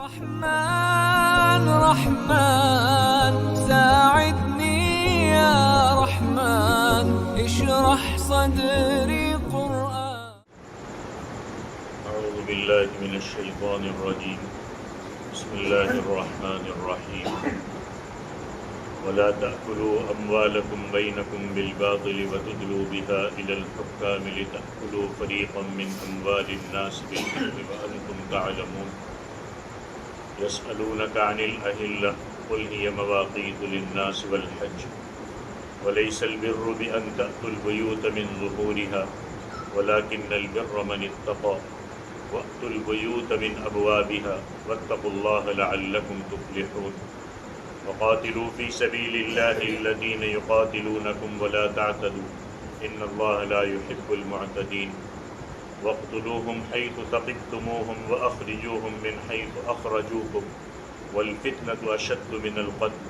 رحمن رحمن ساعدني يا رحمن اشرح صدري قرآن. أعوذ بالله من الشيطان الرجيم. بسم الله الرحمن الرحيم. ولا تأكلوا أموالكم بينكم بالباطل وتدلوا بها إلى الحكام لتأكلوا فريقا من أموال الناس بالإثم وأنتم تعلمون. يسألونك عن الأهلة قل هي مواقيت للناس والحج وليس البر بأن تأتوا البيوت من ظهورها ولكن البر من اتقى وأتوا البيوت من أبوابها واتقوا الله لعلكم تفلحون. وقاتلوا في سبيل الله الذين يقاتلونكم ولا تعتدوا إن الله لا يحب المعتدين. واقتلوهم حيث ثقفتموهم وأخرجوهم من حيث أخرجوكم والفتنة أشد من القتل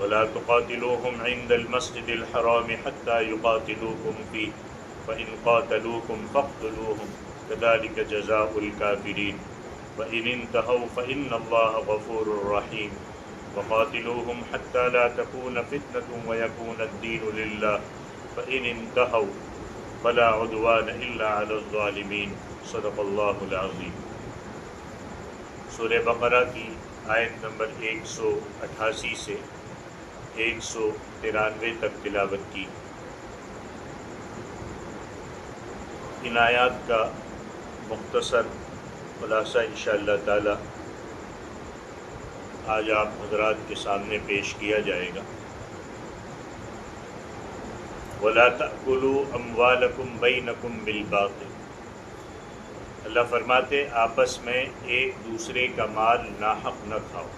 ولا تقاتلوهم عند المسجد الحرام حتى يقاتلوكم فيه فإن قاتلوكم فاقتلوهم كذلك جزاء الكافرين وإن انتهوا فإن الله غفور رحيم. وقاتلوهم حتى لا تكون فتنة ويكون الدين لله فإن انتهوا فلا عدوان إلا على الظالمين. صدق اللہ العظیم. سورہ بقرہ کی آیت نمبر 188 سے 193 تک تلاوت کی. ان آیات کا مختصر خلاصہ انشاءاللہ تعالی آج آپ حضرات کے سامنے پیش کیا جائے گا. وَلَا تَأْكُلُوا أَمْوَالَكُمْ بَيْنَكُمْ بِالْبَاطِلِ. اللہ فرماتے آپس میں ایک دوسرے کا مال ناحق نہ کھاؤ.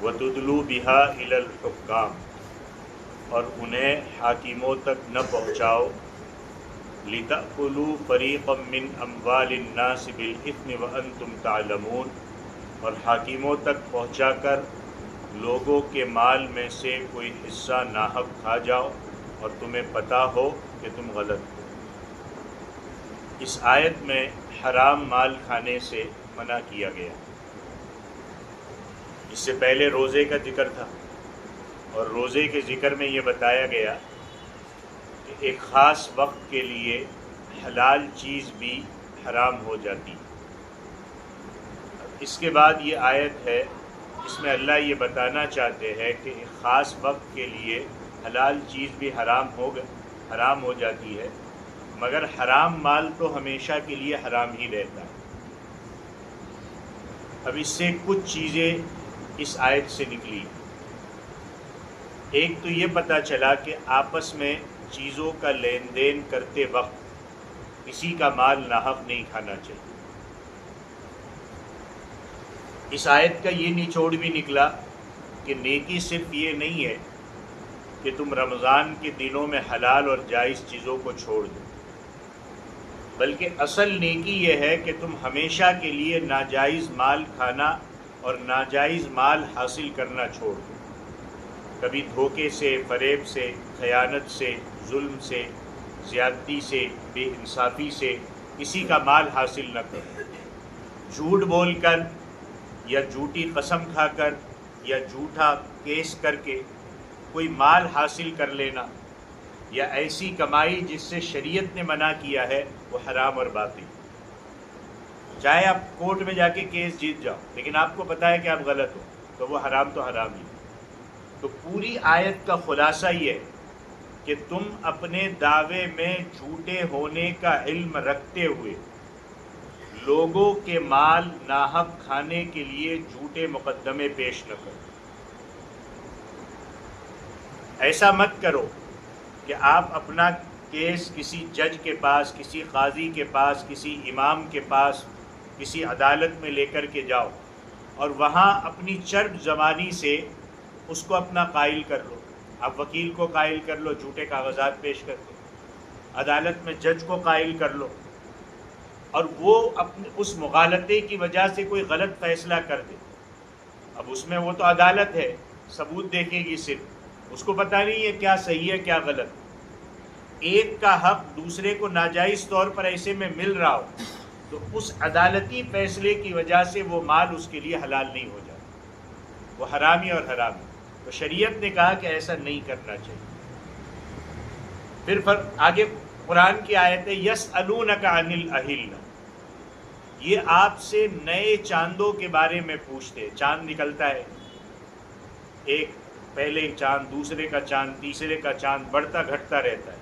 وَتُدْلُوا بِهَا إِلَى الْحُكَّامِ اور انہیں حاکموں تک نہ پہنچاؤ. لِتَأْكُلُوا فَرِيقًا مِّنْ أَمْوَالِ النَّاسِ بِالْإِثْمِ وَأَنْتُمْ تَعْلَمُونَ اور حاکموں تک پہنچا کر لوگوں کے مال میں سے کوئی حصہ ناحق کھا جاؤ اور تمہیں پتہ ہو کہ تم غلط ہو. اس آیت میں حرام مال کھانے سے منع کیا گیا. اس سے پہلے روزے کا ذکر تھا اور روزے کے ذکر میں یہ بتایا گیا کہ ایک خاص وقت کے لیے حلال چیز بھی حرام ہو جاتی. اس کے بعد یہ آیت ہے اس میں اللہ یہ بتانا چاہتے ہیں کہ ایک خاص وقت کے لیے حلال چیز بھی حرام ہو جاتی ہے مگر حرام مال تو ہمیشہ کے لیے حرام ہی رہتا ہے. اب اس سے کچھ چیزیں اس آیت سے نکلی. ایک تو یہ پتہ چلا کہ آپس میں چیزوں کا لین دین کرتے وقت کسی کا مال ناحق نہیں کھانا چاہیے. اس آیت کا یہ نچوڑ بھی نکلا کہ نیکی صرف یہ نہیں ہے کہ تم رمضان کے دنوں میں حلال اور جائز چیزوں کو چھوڑ دو بلکہ اصل نیکی یہ ہے کہ تم ہمیشہ کے لیے ناجائز مال کھانا اور ناجائز مال حاصل کرنا چھوڑ دو. کبھی دھوکے سے، فریب سے، خیانت سے، ظلم سے، زیادتی سے، بے انصافی سے کسی کا مال حاصل نہ کرو. جھوٹ بول کر یا جھوٹی قسم کھا کر یا جھوٹا کیس کر کے کوئی مال حاصل کر لینا یا ایسی کمائی جس سے شریعت نے منع کیا ہے وہ حرام اور باطل. چاہے آپ کورٹ میں جا کے کیس جیت جاؤ لیکن آپ کو پتہ ہے کہ آپ غلط ہو تو وہ حرام تو حرام ہی. تو پوری آیت کا خلاصہ یہ ہے کہ تم اپنے دعوے میں جھوٹے ہونے کا علم رکھتے ہوئے لوگوں کے مال ناحق کھانے کے لیے جھوٹے مقدمے پیش نہ کرو. ایسا مت کرو کہ آپ اپنا کیس کسی جج کے پاس، کسی قاضی کے پاس، کسی امام کے پاس، کسی عدالت میں لے کر کے جاؤ اور وہاں اپنی چرب زبانی سے اس کو اپنا قائل کر لو. آپ وکیل کو قائل کر لو جھوٹے کاغذات پیش کر کے، عدالت میں جج کو قائل کر لو اور وہ اپنے اس مغالطے کی وجہ سے کوئی غلط فیصلہ کر دے. اب اس میں وہ تو عدالت ہے، ثبوت دیکھے گی صرف، اس کو پتہ نہیں ہے کیا صحیح ہے کیا غلط. ایک کا حق دوسرے کو ناجائز طور پر ایسے میں مل رہا ہو تو اس عدالتی فیصلے کی وجہ سے وہ مال اس کے لیے حلال نہیں ہو جاتا، وہ حرامی اور حرامی. تو شریعت نے کہا کہ ایسا نہیں کرنا چاہیے. پھر آگے قرآن کی آیت ہے یسألونک عن الاہلہ، یہ آپ سے نئے چاندوں کے بارے میں پوچھتے ہیں. چاند نکلتا ہے، ایک پہلے چاند، دوسرے کا چاند، تیسرے کا چاند، بڑھتا گھٹتا رہتا ہے.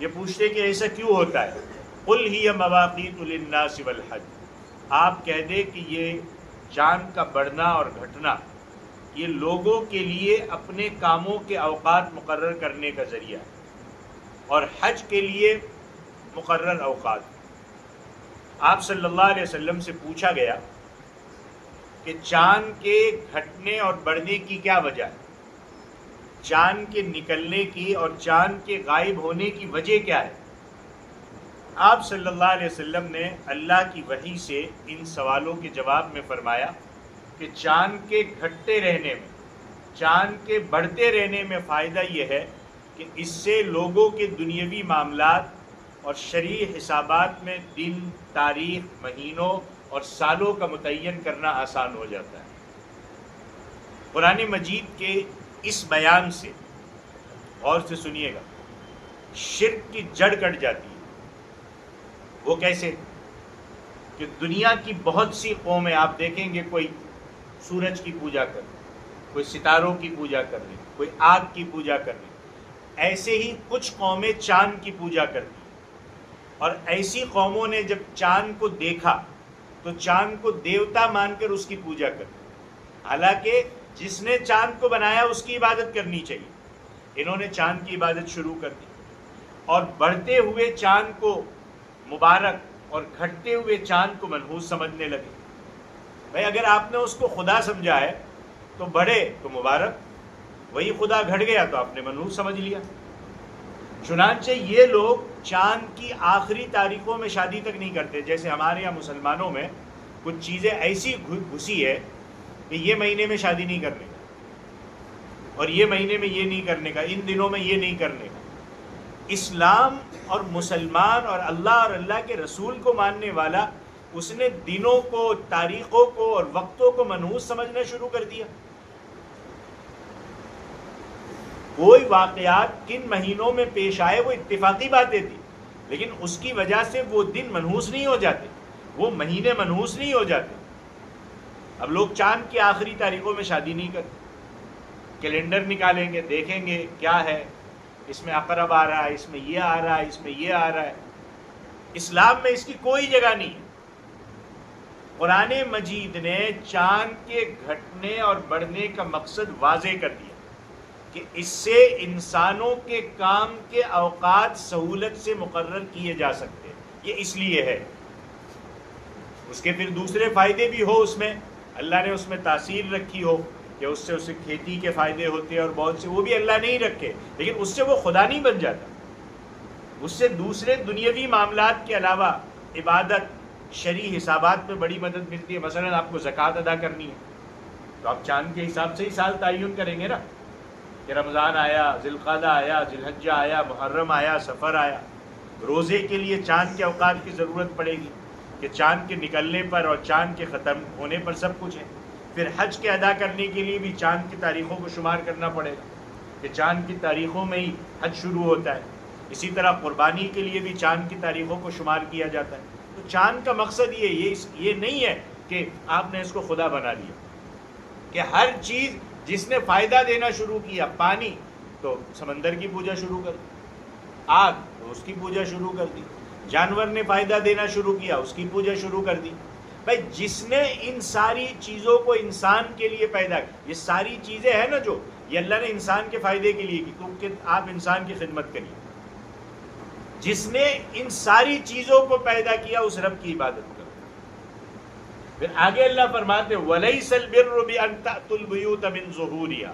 یہ پوچھتے کہ ایسا کیوں ہوتا ہے. قل ہی مواقیت للناس والحج، آپ کہہ دیں کہ یہ چاند کا بڑھنا اور گھٹنا یہ لوگوں کے لیے اپنے کاموں کے اوقات مقرر کرنے کا ذریعہ ہے، اور حج کے لیے مقرر اوقات. آپ صلی اللہ علیہ وسلم سے پوچھا گیا کہ چاند کے گھٹنے اور بڑھنے کی کیا وجہ ہے، چاند کے نکلنے کی اور چاند کے غائب ہونے کی وجہ کیا ہے. آپ صلی اللہ علیہ وسلم نے اللہ کی وحی سے ان سوالوں کے جواب میں فرمایا کہ چاند کے گھٹتے رہنے میں، چاند کے بڑھتے رہنے میں فائدہ یہ ہے کہ اس سے لوگوں کے دنیاوی معاملات اور شرعی حسابات میں دن، تاریخ، مہینوں اور سالوں کا متعین کرنا آسان ہو جاتا ہے. قرآن مجید کے اس بیان سے غور سے سنیے گا، شرک کی جڑ کٹ جاتی ہے. وہ کیسے کہ دنیا کی بہت سی قومیں آپ دیکھیں گے، کوئی سورج کی پوجا کر رہے، کوئی ستاروں کی پوجا کر رہے، کوئی آگ کی پوجا کر رہے. ایسے ہی کچھ قومیں چاند کی پوجا کرتی، اور ایسی قوموں نے جب چاند کو دیکھا تو چاند کو دیوتا مان کر اس کی پوجا کرتی. حالانکہ جس نے چاند کو بنایا اس کی عبادت کرنی چاہیے. انہوں نے چاند کی عبادت شروع کر دی، اور بڑھتے ہوئے چاند کو مبارک اور گھٹتے ہوئے چاند کو منحوس سمجھنے لگے. بھائی اگر آپ نے اس کو خدا سمجھا ہے تو بڑھے تو مبارک، وہی خدا گھٹ گیا تو آپ نے منحوس سمجھ لیا. چنانچہ یہ لوگ چاند کی آخری تاریخوں میں شادی تک نہیں کرتے. جیسے ہمارے یہاں مسلمانوں میں کچھ چیزیں ایسی گھسی ہے کہ یہ مہینے میں شادی نہیں کرنے کا، اور یہ مہینے میں یہ نہیں کرنے کا، ان دنوں میں یہ نہیں کرنے کا. اسلام اور مسلمان اور اللہ کے رسول کو ماننے والا، اس نے دنوں کو، تاریخوں کو اور وقتوں کو منحوس سمجھنا شروع کر دیا. کوئی واقعات کن مہینوں میں پیش آئے وہ اتفاقی باتیں تھی، لیکن اس کی وجہ سے وہ دن منحوس نہیں ہو جاتے، وہ مہینے منحوس نہیں ہو جاتے. اب لوگ چاند کی آخری تاریخوں میں شادی نہیں کرتے. کیلنڈر نکالیں گے، دیکھیں گے کیا ہے، اس میں عقرب آ رہا ہے، اس میں یہ آ رہا ہے، اس میں یہ آ رہا ہے. اسلام میں اس کی کوئی جگہ نہیں ہے. قرآن مجید نے چاند کے گھٹنے اور بڑھنے کا مقصد واضح کر دیا کہ اس سے انسانوں کے کام کے اوقات سہولت سے مقرر کیے جا سکتے ہیں. یہ اس لیے ہے. اس کے پھر دوسرے فائدے بھی ہو، اس میں اللہ نے اس میں تاثیر رکھی ہو کہ اس سے کھیتی کے فائدے ہوتے ہیں، اور بہت سے وہ بھی اللہ نہیں رکھے، لیکن اس سے وہ خدا نہیں بن جاتا. اس سے دوسرے دنیاوی معاملات کے علاوہ عبادت، شرعی حسابات میں بڑی مدد ملتی ہے. مثلا آپ کو زکوٰۃ ادا کرنی ہے تو آپ چاند کے حساب سے ہی سال تعین کریں گے نا، کہ رمضان آیا، ذی القعدہ آیا، ذی الحجہ آیا، محرم آیا، سفر آیا. روزے کے لیے چاند کے اوقات کی ضرورت پڑے گی کہ چاند کے نکلنے پر اور چاند کے ختم ہونے پر سب کچھ ہے. پھر حج کے ادا کرنے کے لیے بھی چاند کی تاریخوں کو شمار کرنا پڑے گا کہ چاند کی تاریخوں میں ہی حج شروع ہوتا ہے. اسی طرح قربانی کے لیے بھی چاند کی تاریخوں کو شمار کیا جاتا ہے. تو چاند کا مقصد یہ نہیں ہے کہ آپ نے اس کو خدا بنا لیا، کہ ہر چیز جس نے فائدہ دینا شروع کیا، پانی تو سمندر کی پوجا شروع کر دی، آگ تو اس کی پوجا شروع کر دی، جانور نے فائدہ دینا شروع کیا، اس کی پوجا شروع کر دی. بھائی جس نے ان ساری چیزوں کو انسان کے لیے پیدا کیا، یہ ساری چیزیں ہیں نا جو یہ اللہ نے انسان کے فائدے کے لیے کی، کیونکہ آپ انسان کی خدمت کریے. جس نے ان ساری چیزوں کو پیدا کیا اس رب کی عبادت کرو. پھر آگے اللہ فرماتے وَلَيْسَ الْبِرُّ بِأَن تَأْتُوا الْبُيُوتَ مِن ظُهُورِهَا،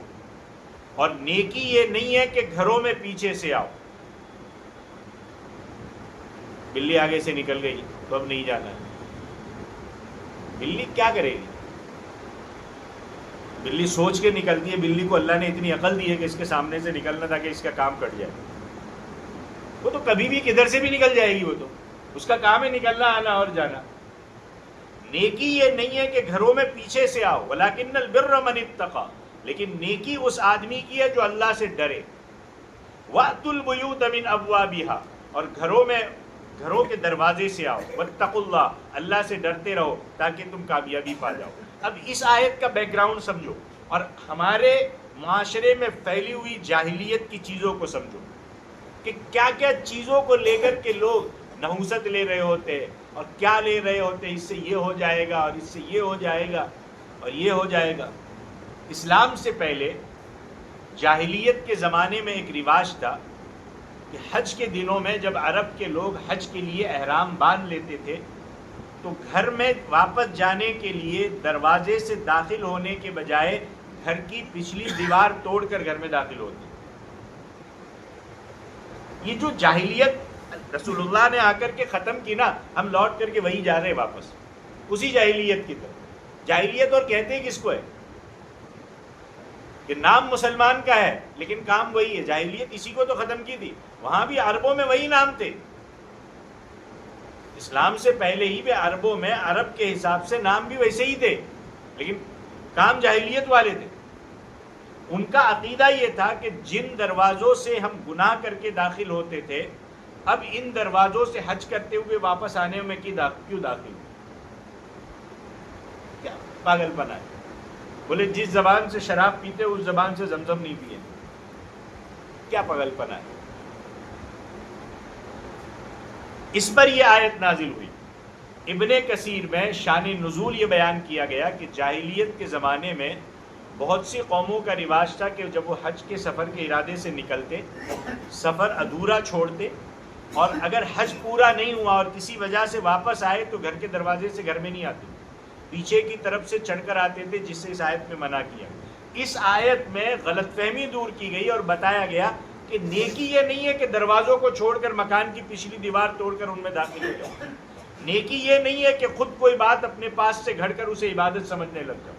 اور نیکی یہ نہیں ہے کہ گھروں میں پیچھے سے آؤ. بلی آگے سے نکل گئی تو اب نہیں جانا ہے. بلی کیا کرے گی؟ بلی سوچ کے نکلتی ہے. بلی کو اللہ نے اتنی عقل دی ہے کہ اس کے سامنے سے نکلنا تھا کہ اس کا کام کٹ جائے. وہ تو کبھی بھی کدھر سے بھی نکل جائے گی. وہ تو اس کا کام ہے نکلنا آنا اور جانا. نیکی یہ نہیں ہے کہ گھروں میں پیچھے سے آؤ، وَلَكِنَّ الْبِرَّ مَنِ اتَّقَى، لیکن نیکی اس آدمی کی ہے جو اللہ سے ڈرے. وَأْتُوا الْبُيُوتَ مِنْ أَبْوَابِهَا، اور گھروں کے دروازے سے آؤ. وَاتَّقُوا اللَّهَ، اللہ سے ڈرتے رہو تاکہ تم کامیابی پا جاؤ. اب اس آیت کا بیک گراؤنڈ سمجھو اور ہمارے معاشرے میں پھیلی ہوئی جاہلیت کی چیزوں کو سمجھو کہ کیا کیا چیزوں کو لے کر کے لوگ نحوست لے رہے ہوتے ہیں اور کیا لے رہے ہوتے ہیں. اس سے یہ ہو جائے گا اور اس سے یہ ہو جائے گا اور یہ ہو جائے گا. اسلام سے پہلے جاہلیت کے زمانے میں ایک رواج تھا کہ حج کے دنوں میں جب عرب کے لوگ حج کے لیے احرام باندھ لیتے تھے تو گھر میں واپس جانے کے لیے دروازے سے داخل ہونے کے بجائے گھر کی پچھلی دیوار توڑ کر گھر میں داخل ہوتے. یہ جو جاہلیت رسول اللہ نے آ کر کے ختم کی نا، ہم لوٹ کر کے وہی جا رہے ہیں واپس اسی جاہلیت کی طرف. جاہلیت اور کہتے ہیں کس کو ہے کہ نام مسلمان کا ہے لیکن کام وہی ہے. جاہلیت اسی کو تو ختم کی تھی. وہاں بھی عربوں میں وہی نام تھے. اسلام سے پہلے ہی بھی عربوں میں عرب کے حساب سے نام بھی ویسے ہی تھے لیکن کام جاہلیت والے تھے. ان کا عقیدہ یہ تھا کہ جن دروازوں سے ہم گناہ کر کے داخل ہوتے تھے اب ان دروازوں سے حج کرتے ہوئے واپس آنے میں کیوں داخل؟ کیا پاگل پنا ہے؟ بولے جس زبان سے شراب پیتے اس زبان سے زمزم نہیں پیے. کیا پاگل پنا ہے؟ اس پر یہ آیت نازل ہوئی. ابن کثیر میں شان نزول یہ بیان کیا گیا کہ جاہلیت کے زمانے میں بہت سی قوموں کا رواج تھا کہ جب وہ حج کے سفر کے ارادے سے نکلتے سفر ادھورا چھوڑتے اور اگر حج پورا نہیں ہوا اور کسی وجہ سے واپس آئے تو گھر کے دروازے سے گھر میں نہیں آتے، پیچھے کی طرف سے چڑھ کر آتے تھے، جس سے اس آیت میں منع کیا. اس آیت میں غلط فہمی دور کی گئی اور بتایا گیا کہ نیکی یہ نہیں ہے کہ دروازوں کو چھوڑ کر مکان کی پچھلی دیوار توڑ کر ان میں داخل ہو جاؤ. نیکی یہ نہیں ہے کہ خود کوئی بات اپنے پاس سے گھڑ کر اسے عبادت سمجھنے لگ جاؤ،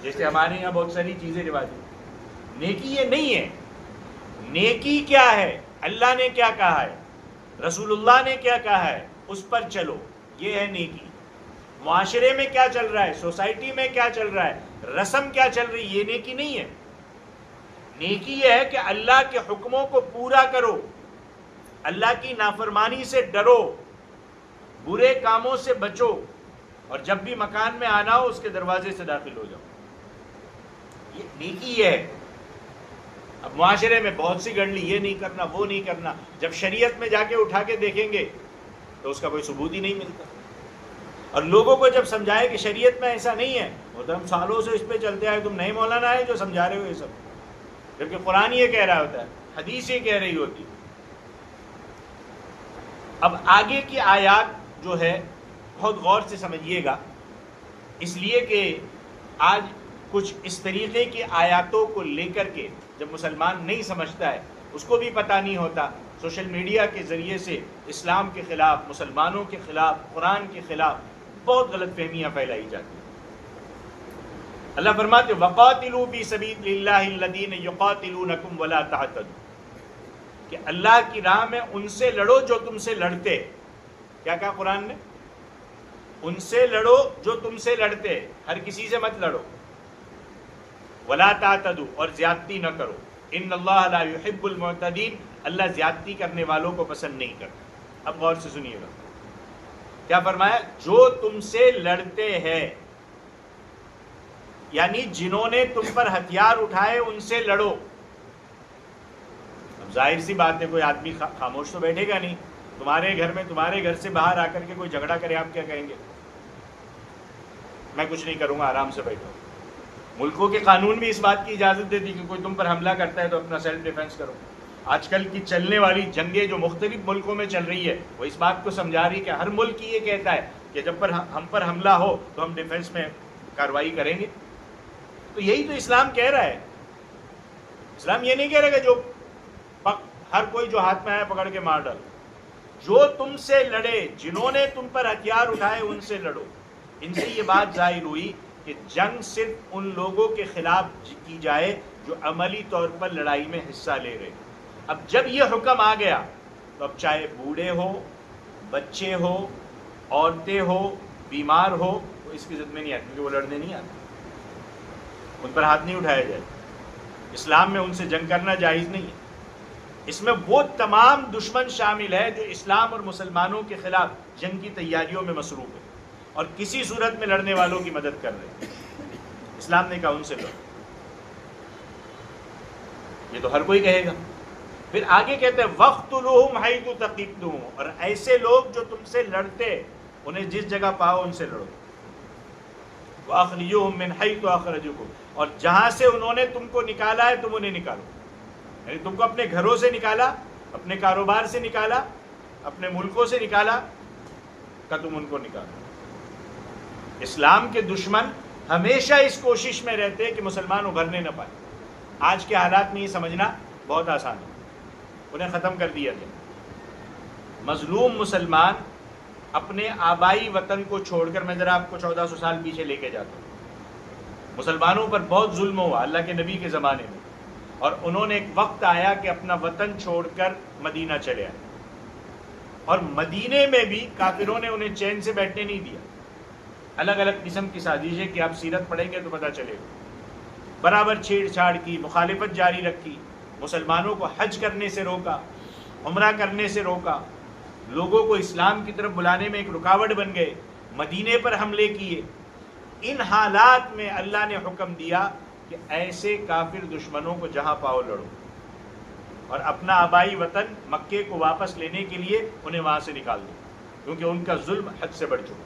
جیسے ہمارے یہاں بہت ساری چیزیں رواج ہیں. نیکی یہ نہیں ہے. نیکی کیا ہے؟ اللہ نے کیا کہا ہے، رسول اللہ نے کیا کہا ہے، اس پر چلو، یہ ہے نیکی. معاشرے میں کیا چل رہا ہے، سوسائٹی میں کیا چل رہا ہے، رسم کیا چل رہی ہے، یہ نیکی نہیں ہے. نیکی یہ ہے کہ اللہ کے حکموں کو پورا کرو، اللہ کی نافرمانی سے ڈرو، برے کاموں سے بچو اور جب بھی مکان میں آنا ہو اس کے دروازے سے داخل ہو جاؤ. یہ نیکی ہے. اب معاشرے میں بہت سی گڑلی، یہ نہیں کرنا وہ نہیں کرنا، جب شریعت میں جا کے اٹھا کے دیکھیں گے تو اس کا کوئی ثبوت ہی نہیں ملتا. اور لوگوں کو جب سمجھائے کہ شریعت میں ایسا نہیں ہے، وہ تو ہم سالوں سے اس پہ چلتے آئے، تم نئے مولانا ہے جو سمجھا رہے ہو یہ سب، جبکہ قرآن یہ کہہ رہا ہوتا ہے، حدیث یہ کہہ رہی ہوتی. اب آگے کی آیات جو ہے بہت غور سے سمجھیے گا، اس لیے کہ آج کچھ اس طریقے کی آیاتوں کو لے کر کے جب مسلمان نہیں سمجھتا ہے، اس کو بھی پتہ نہیں ہوتا، سوشل میڈیا کے ذریعے سے اسلام کے خلاف، مسلمانوں کے خلاف، قرآن کے خلاف بہت غلط فہمیاں پھیلائی جاتی ہیں. اللہ فرماتے وَقَاتِلُوا فِي سَبِيلِ اللَّهِ الَّذِينَ يُقَاتِلُونَكُمْ وَلَا تَعْتَدُوا، کہ اللہ کی راہ میں ان سے لڑو جو تم سے لڑتے. کیا کہا قرآن نے؟ ان سے لڑو جو تم سے لڑتے، ہر کسی سے مت لڑو. وَلَا تَعْتَدُوا، اور زیادتی نہ کرو. ان اللہ لا يحب المعتدین، اللہ زیادتی کرنے والوں کو پسند نہیں کرتا. اب غور سے سنیے گا کیا فرمایا، جو تم سے لڑتے ہیں، یعنی جنہوں نے تم پر ہتھیار اٹھائے ان سے لڑو. اب ظاہر سی بات ہے کوئی آدمی خاموش تو بیٹھے گا نہیں. تمہارے گھر میں، تمہارے گھر سے باہر آ کر کے کوئی جھگڑا کرے، آپ کیا کہیں گے؟ میں کچھ نہیں کروں گا، آرام سے بیٹھو. ملکوں کے قانون بھی اس بات کی اجازت دیتی کہ کوئی تم پر حملہ کرتا ہے تو اپنا سیلف ڈیفینس کرو. آج کل کی چلنے والی جنگیں جو مختلف ملکوں میں چل رہی ہے وہ اس بات کو سمجھا رہی ہے کہ ہر ملک یہ کہتا ہے کہ جب پر ہم پر حملہ ہو تو ہم ڈیفینس میں کارروائی کریں گے. تو یہی تو اسلام کہہ رہا ہے. اسلام یہ نہیں کہہ رہا کہ جو ہر کوئی جو ہاتھ میں آیا پکڑ کے مار ڈالو. جو تم سے لڑے، جنہوں نے تم پر ہتھیار اٹھائے ان سے لڑو. ان سے یہ بات ظاہر ہوئی کہ جنگ صرف ان لوگوں کے خلاف کی جائے جو عملی طور پر لڑائی میں حصہ لے رہے. اب جب یہ حکم آ گیا تو اب چاہے بوڑھے ہو، بچے ہو، عورتیں ہو، بیمار ہو، وہ اس کی ضد میں نہیں آتے کیونکہ وہ لڑنے نہیں آتے، ان پر ہاتھ نہیں اٹھایا جائے. اسلام میں ان سے جنگ کرنا جائز نہیں ہے. اس میں وہ تمام دشمن شامل ہے جو اسلام اور مسلمانوں کے خلاف جنگ کی تیاریوں میں مصروف ہے اور کسی صورت میں لڑنے والوں کی مدد کر رہے ہیں. اسلام نے کہا ان سے لڑو. یہ تو ہر کوئی کہے گا. پھر آگے کہتے ہیں وَاقْتُلُوهُمْ حَيْثُ ثَقِفْتُمُوهُمْ، اور ایسے لوگ جو تم سے لڑتے انہیں جس جگہ پاؤ ان سے لڑو. وَأَخْرِجُوهُمْ مِنْ حَيْثُ أَخْرَجُوكُمْ، اور جہاں سے انہوں نے تم کو نکالا ہے تم انہیں نکالو. یعنی تم کو اپنے گھروں سے نکالا، اپنے کاروبار سے نکالا، اپنے ملکوں سے نکالا کہ تم ان کو نکالو. اسلام کے دشمن ہمیشہ اس کوشش میں رہتے ہیں کہ مسلمان ابھرنے نہ پائے. آج کے حالات میں یہ سمجھنا بہت آسان ہے، انہیں ختم کر دیا گیا. مظلوم مسلمان اپنے آبائی وطن کو چھوڑ کر، میں ذرا آپ کو 1400 سال پیچھے لے کے جاتا ہوں. مسلمانوں پر بہت ظلم ہوا اللہ کے نبی کے زمانے میں، اور انہوں نے ایک وقت آیا کہ اپنا وطن چھوڑ کر مدینہ چلے آئے، اور مدینے میں بھی کافروں نے انہیں چین سے بیٹھنے نہیں دیا. الگ الگ قسم کی سازشیں کہ آپ سیرت پڑھیں گے تو پتہ چلے گا. برابر چھیڑ چھاڑ کی، مخالفت جاری رکھی، مسلمانوں کو حج کرنے سے روکا، عمرہ کرنے سے روکا، لوگوں کو اسلام کی طرف بلانے میں ایک رکاوٹ بن گئے، مدینے پر حملے کیے. ان حالات میں اللہ نے حکم دیا کہ ایسے کافر دشمنوں کو جہاں پاؤ لڑو، اور اپنا آبائی وطن مکے کو واپس لینے کے لیے انہیں وہاں سے نکال دو، کیونکہ ان کا ظلم حد سے بڑھ چکا.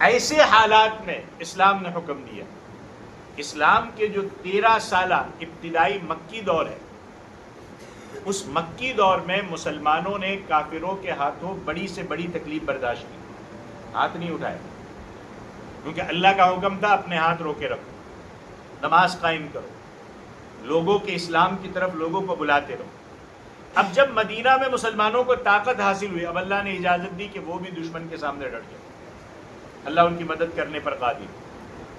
ایسے حالات میں اسلام نے حکم دیا. اسلام کے جو 13 سالہ ابتدائی مکی دور ہے، اس مکی دور میں مسلمانوں نے کافروں کے ہاتھوں بڑی سے بڑی تکلیف برداشت کی، ہاتھ نہیں اٹھائے، کیونکہ اللہ کا حکم تھا اپنے ہاتھ روکے رکھو، نماز قائم کرو، لوگوں کے اسلام کی طرف لوگوں کو بلاتے رہو. اب جب مدینہ میں مسلمانوں کو طاقت حاصل ہوئی، اب اللہ نے اجازت دی کہ وہ بھی دشمن کے سامنے ڈٹ جائے. اللہ ان کی مدد کرنے پر قادر.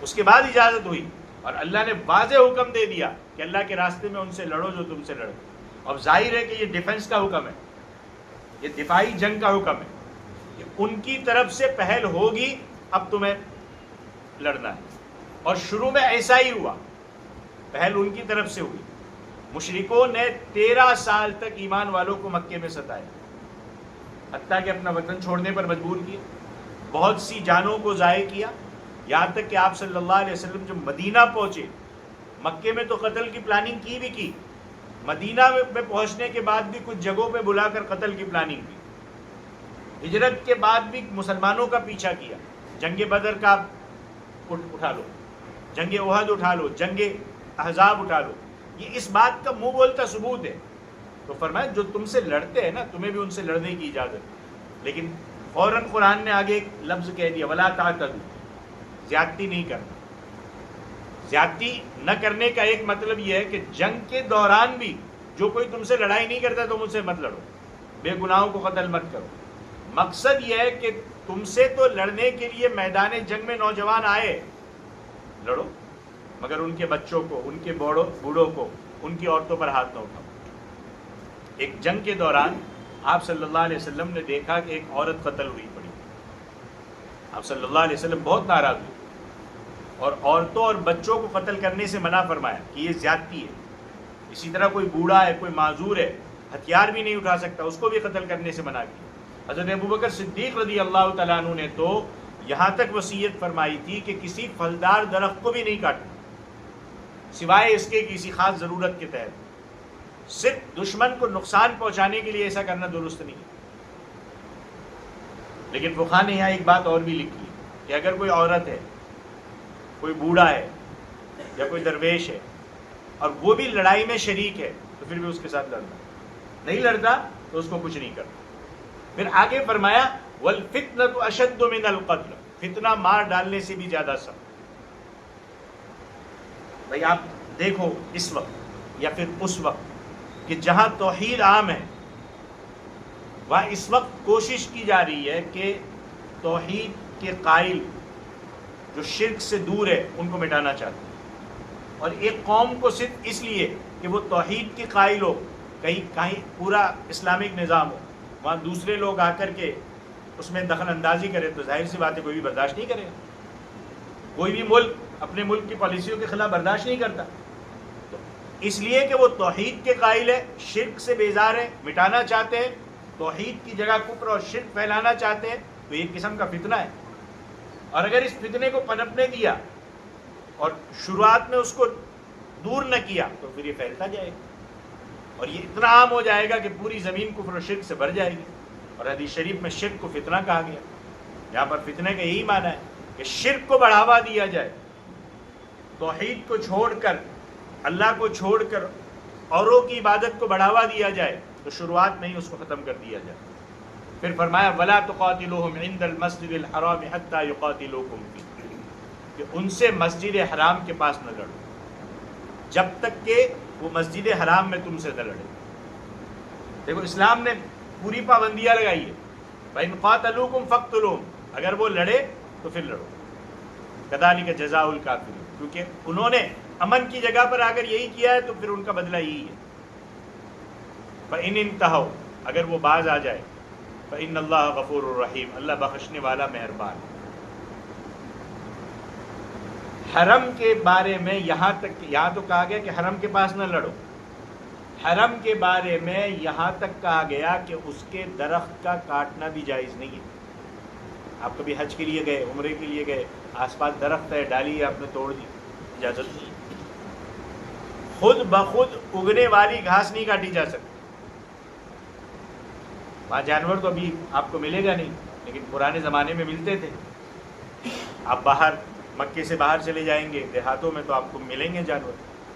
اس کے بعد اجازت ہوئی اور اللہ نے واضح حکم دے دیا کہ اللہ کے راستے میں ان سے لڑو جو تم سے لڑو. اب ظاہر ہے کہ یہ ڈیفنس کا حکم ہے، یہ دفاعی جنگ کا حکم ہے، کہ ان کی طرف سے پہل ہوگی، اب تمہیں لڑنا ہے. اور شروع میں ایسا ہی ہوا، پہل ان کی طرف سے ہوئی. مشرکوں نے 13 سال تک ایمان والوں کو مکے میں ستایا، حتیٰ کہ اپنا وطن چھوڑنے پر مجبور کیا، بہت سی جانوں کو ضائع کیا. یہاں تک کہ آپ صلی اللہ علیہ وسلم جب مدینہ پہنچے، مکے میں تو قتل کی پلاننگ کی بھی کی، مدینہ میں پہنچنے کے بعد بھی کچھ جگہوں پہ بلا کر قتل کی پلاننگ کی. ہجرت کے بعد بھی مسلمانوں کا پیچھا کیا. جنگ بدر کا اٹھا لو، جنگ احد اٹھا لو، جنگ احزاب اٹھا لو، یہ اس بات کا منہ بولتا ثبوت ہے. تو فرمایا جو تم سے لڑتے ہیں نا، تمہیں بھی ان سے لڑنے کی اجازت. لیکن فوراً قرآن نے آگے ایک لفظ کہہ دیا، ولا تعتدوا، زیادتی نہیں کرنا. زیادتی نہ کرنے کا ایک مطلب یہ ہے کہ جنگ کے دوران بھی جو کوئی تم سے لڑائی نہیں کرتا تم ان سے مت لڑو، بے گناہوں کو قتل مت کرو. مقصد یہ ہے کہ تم سے تو لڑنے کے لیے میدان جنگ میں نوجوان آئے، لڑو، مگر ان کے بچوں کو، ان کے بوڑھوں کو، ان کی عورتوں پر ہاتھ نہ اٹھاؤ. ایک جنگ کے دوران آپ صلی اللہ علیہ وسلم نے دیکھا کہ ایک عورت قتل ہوئی پڑی. آپ صلی اللہ علیہ وسلم بہت ناراض ہوئے اور عورتوں اور بچوں کو قتل کرنے سے منع فرمایا کہ یہ زیادتی ہے. اسی طرح کوئی بوڑھا ہے، کوئی معذور ہے، ہتھیار بھی نہیں اٹھا سکتا، اس کو بھی قتل کرنے سے منع کیا. حضرت ابوبکر صدیق رضی اللہ تعالیٰ عنہ نے تو یہاں تک وصیت فرمائی تھی کہ کسی پھلدار درخت کو بھی نہیں کاٹنا سوائے اس کے کسی خاص ضرورت کے تحت. صرف دشمن کو نقصان پہنچانے کے لیے ایسا کرنا درست نہیں ہے. لیکن فقہا نے یہاں ایک بات اور بھی لکھی کہ اگر کوئی عورت ہے، کوئی بوڑھا ہے یا کوئی درویش ہے اور وہ بھی لڑائی میں شریک ہے تو پھر بھی اس کے ساتھ لڑنا. نہیں لڑتا تو اس کو کچھ نہیں کرنا. پھر آگے فرمایا والفتنة اشد من القتل، فتنہ مار ڈالنے سے بھی زیادہ سخت. بھائی آپ دیکھو اس وقت یا پھر اس وقت کہ جہاں توحید عام ہے، وہاں اس وقت کوشش کی جا رہی ہے کہ توحید کے قائل جو شرک سے دور ہے ان کو مٹانا چاہتے ہیں. اور ایک قوم کو صرف اس لیے کہ وہ توحید کے قائل ہو، کہیں پورا اسلامک نظام ہو، وہاں دوسرے لوگ آ کر کے اس میں دخل اندازی کرے تو ظاہر سی بات ہے کوئی بھی برداشت نہیں کرے گا. کوئی بھی ملک اپنے ملک کی پالیسیوں کے خلاف برداشت نہیں کرتا. تو اس لیے کہ وہ توحید کے قائل ہے، شرک سے بیزار ہے، مٹانا چاہتے ہیں، توحید کی جگہ کفر اور شرک پھیلانا چاہتے ہیں، تو ایک قسم کا فتنہ ہے. اور اگر اس فتنے کو پنپنے دیا اور شروعات میں اس کو دور نہ کیا تو پھر یہ پھیلتا جائے گا اور یہ اتنا عام ہو جائے گا کہ پوری زمین کفر و شرک سے بھر جائے گی. اور حدیث شریف میں شرک کو فتنہ کہا گیا. یہاں پر فتنے کا یہی معنی ہے کہ شرک کو بڑھاوا دیا جائے، توحید کو چھوڑ کر، اللہ کو چھوڑ کر اوروں کی عبادت کو بڑھاوا دیا جائے تو شروعات میں ہی اس کو ختم کر دیا جائے. پھر فرمایا وَلَا تُقَاتِلُوهُمْ عِنْدَ الْمَسْجِدِ الْحَرَامِ حَتَّى يُقَاتِلُوكُمْ فِيهِ، کہ ان سے مسجد حرام کے پاس نہ لڑو جب تک کہ وہ مسجد حرام میں تم سے نہ لڑے. دیکھو اسلام نے پوری پابندیاں لگائی ہے. فَإِنْ قَاتَلُوكُمْ فَاقْتُلُوهُمْ، اگر وہ لڑے تو پھر لڑو. كَذَلِكَ جَزَاءُ الْكَافِرِينَ، کیونکہ انہوں نے امن کی جگہ پر اگر یہی کیا ہے تو پھر ان کا بدلہ یہی ہے. فَإِنِ انْتَهَوْا، اگر وہ باز آ جائے، فَإِنَّ اللَّهَ غَفُورٌ رَحِيمٌ، اللہ بخشنے والا مہربان. حرم کے بارے میں یہاں تو کہا گیا کہ حرم کے پاس نہ لڑو. حرم کے بارے میں یہاں تک کہا گیا کہ اس کے درخت کا کاٹنا بھی جائز نہیں ہے. آپ کبھی حج کے لیے گئے، عمرے کے لیے گئے، آس پاس درخت ہے، ڈالی ہے، آپ نے توڑ دی، اجازت نہیں. خود بخود اگنے والی گھاس نہیں کاٹی جا سکتی. وہاں جانور تو ابھی آپ کو ملے گا نہیں، لیکن پرانے زمانے میں ملتے تھے. آپ باہر مکے سے باہر چلے جائیں گے دیہاتوں میں تو آپ کو ملیں گے جانور.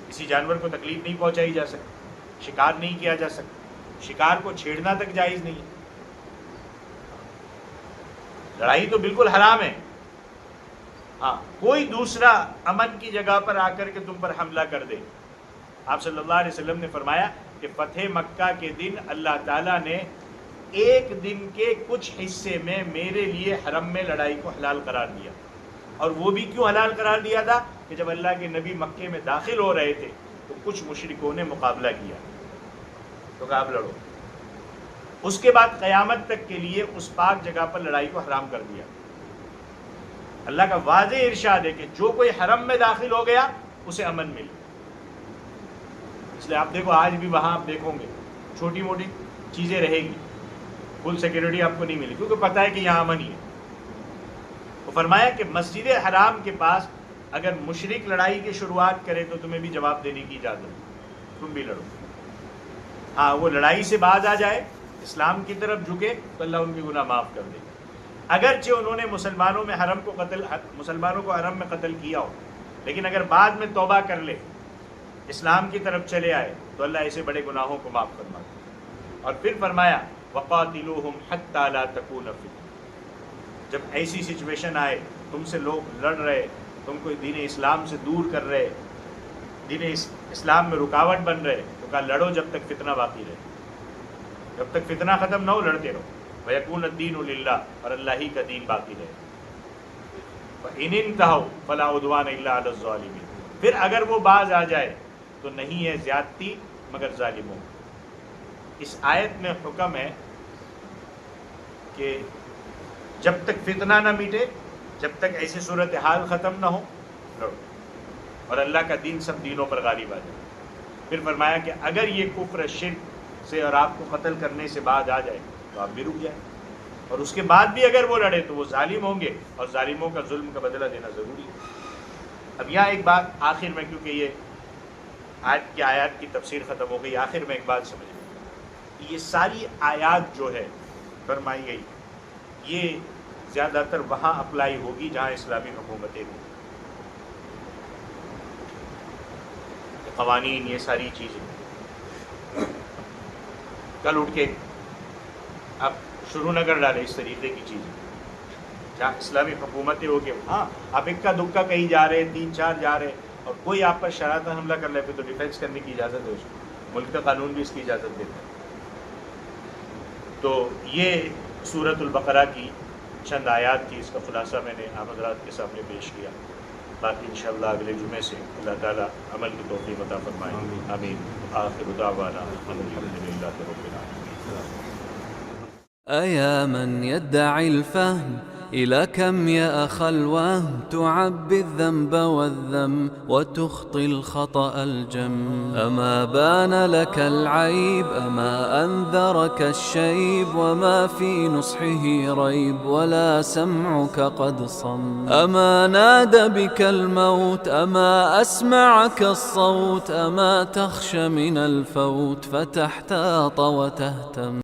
کسی جانور کو تکلیف نہیں پہنچائی جا سکتی، شکار نہیں کیا جا سکتا، شکار کو چھیڑنا تک جائز نہیں ہے. لڑائی تو بالکل حرام ہے. ہاں کوئی دوسرا امن کی جگہ پر آ کر کے تم پر حملہ کر دے. آپ صلی اللہ علیہ وسلم نے فرمایا کہ فتح مکہ کے دن اللہ تعالیٰ نے ایک دن کے کچھ حصے میں میرے لیے حرم میں لڑائی کو حلال قرار دیا. اور وہ بھی کیوں حلال قرار دیا تھا کہ جب اللہ کے نبی مکے میں داخل ہو رہے تھے تو کچھ مشرکوں نے مقابلہ کیا تو کہا اب لڑو. اس کے بعد قیامت تک کے لیے اس پاک جگہ پر لڑائی کو حرام کر دیا. اللہ کا واضح ارشاد ہے کہ جو کوئی حرم میں داخل ہو گیا اسے امن ملی. اس لیے آپ دیکھو آج بھی وہاں آپ دیکھو گے چھوٹی موٹی چیزیں رہے گی، فل سیکورٹی آپ کو نہیں ملی کیونکہ پتہ ہے کہ یہاں امن ہی ہے. وہ فرمایا کہ مسجد حرام کے پاس اگر مشرک لڑائی کی شروعات کرے تو تمہیں بھی جواب دینے کی اجازت ہے، تم بھی لڑو. ہاں وہ لڑائی سے باز آ جائے، اسلام کی طرف جھکے تو اللہ ان کی گناہ معاف کر دے. اگرچہ انہوں نے مسلمانوں کو حرم میں قتل کیا ہو، لیکن اگر بعد میں توبہ کر لے، اسلام کی طرف چلے آئے تو اللہ ایسے بڑے گناہوں کو معاف فرما دے. اور پھر فرمایا وَقَاتِلُوهُمْ حَتَّى لَا تَكُونَ فِتْنَةٌ، جب ایسی سچویشن آئے تم سے لوگ لڑ رہے، تم کو دین اسلام سے دور کر رہے، دین اسلام میں رکاوٹ بن رہے، تو کہا لڑو جب تک فتنہ باقی رہے. جب تک فتنہ ختم نہ ہو لڑتے رہو. وَيَكُونَ الدِّينُ لِلَّهِ، اور اللہ ہی کا دین باقی رہے. فَإِنِ انْتَهَوْا فَلَا عُدْوَانَ إِلَّا عَلَى الظَّالِمِينَ، پھر اگر وہ باز آ جائے تو نہیں ہے زیادتی مگر ظالموں. اس آیت میں حکم ہے کہ جب تک فتنہ نہ میٹے، جب تک ایسی صورتحال ختم نہ ہو لڑو، اور اللہ کا دین سب دینوں پر غالب آ جائے. پھر فرمایا کہ اگر یہ کفر شرک سے اور آپ کو قتل کرنے سے بعد آ جائے تو آپ بھی رک جائیں، اور اس کے بعد بھی اگر وہ لڑے تو وہ ظالم ہوں گے، اور ظالموں کا ظلم کا بدلہ دینا ضروری ہے. اب یہاں ایک بات آخر میں، کیونکہ یہ آیات کی تفسیر ختم ہو گئی، آخر میں ایک بات سمجھ لیں. یہ ساری آیات جو ہے فرمائی گئی یہ زیادہ تر وہاں اپلائی ہوگی جہاں اسلامی حکومتیں ہوں، قوانین، یہ ساری چیزیں. کل اٹھ کے آپ شروع نہ کر ڈالے اس طریقے کی چیزیں جہاں اسلامی حکومتیں ہو کے. ہاں آپ اکا دکا کہیں جا رہے، 3-4 جا رہے، اور کوئی آپ پر شرارتاً حملہ کر لے پھر تو ڈیفینس کرنے کی اجازت ہے اس کو، ملک کا قانون بھی اس کی اجازت دیتا ہے. تو یہ سورۃ البقرہ کی چند آیات تھی، اس کا خلاصہ میں نے آپ حضرات کے سامنے پیش کیا. باقی انشاءاللہ اگلے جمعے سے اللہ تعالیٰ عمل کی توفیق عطا فرمائیں. آمین. آخر دعوانا الحمدللہ رب العالمین. أيا من يدعي الفهم إلى كم يا أخ الوهم تعبي الذنب والذم وتخطي الخطأ الجم. أما بان لك العيب أما أنذرك الشيب وما في نصحه ريب ولا سمعك قد صم. أما نادى بك الموت أما أسمعك الصوت أما تخشى من الفوت فتحتاط وتهتم.